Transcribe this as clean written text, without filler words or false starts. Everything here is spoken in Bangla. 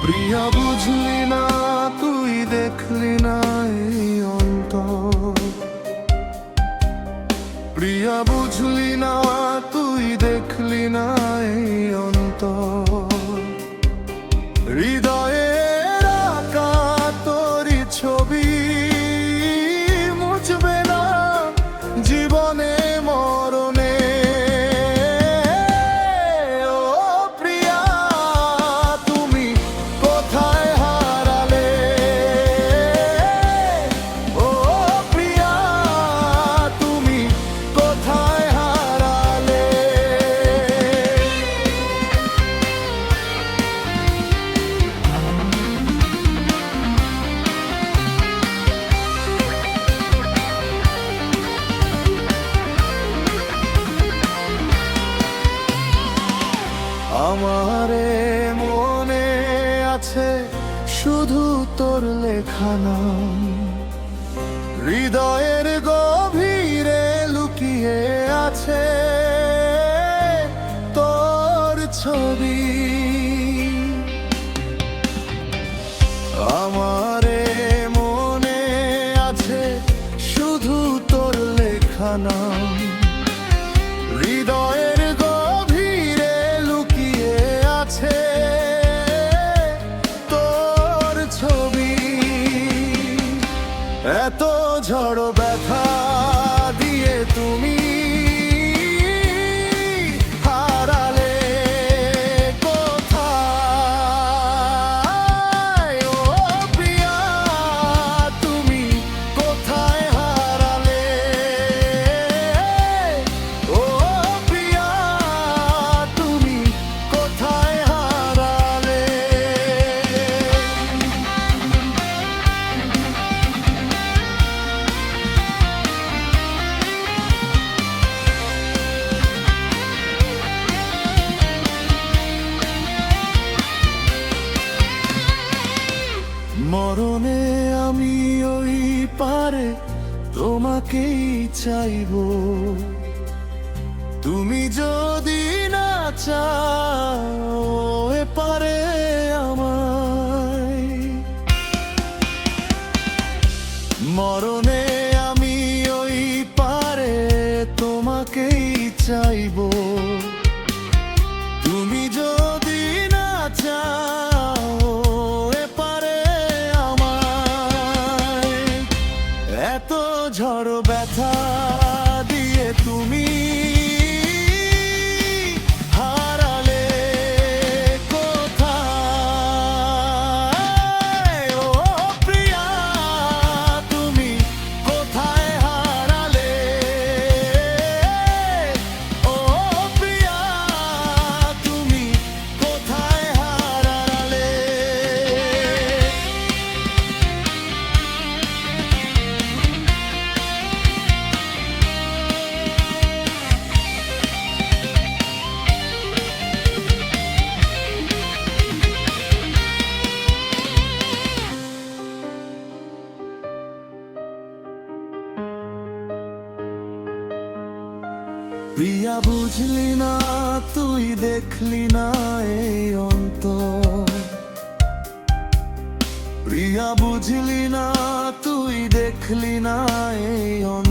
প্রিয়া বুঝলি না তুই দেখলি না এই অন্তর, প্রিয়া বুঝলি না তুই দেখলি না এই অন্তর, হৃদয়ের আঁকা তোরি ছবি মুছবে না জীবনে মরণে। ও প্রিয়া তুমি কোথায় হারালে, ও প্রিয়া তুমি কোথায় হারালে। আমারে মনে আছে শুধু তোর লেখা নাম, হৃদয়ের গভীরে লুকিয়ে আছে তোর ছবি। আমারে মনে আছে শুধু তোর লেখা নাম, হৃদয়ের গভীরে লুকিয়ে আছে তোর ছবি। এত ঝড় ব্যথা দিয়ে তুমি হারালে কোথায়, ও প্রিয়া তুমি কোথায় হারালে, ও প্রিয়া তুমি কোথায় হারালে। মরণে আমি ওই পারে তোমাকেই চাইবো, তুমি যদি না চাও এ পারে আমায়। মরণে আমি ওই পারে তোমাকেই চাইবো, তুমি যদি না চাও এ পারে আমায়। এত ঝড় ব্যথা দিয়ে তুমি হারালে কোথায়, ও প্রিয়া তুমি কোথায় হারালে, ও প্রিয়া তুমি কোথায় হারালে। প্রিয়া বুঝলি না তুই দেখলি না এই অন্তর, প্রিয়া বুঝলি না তুই দেখলি না এই অন্তর।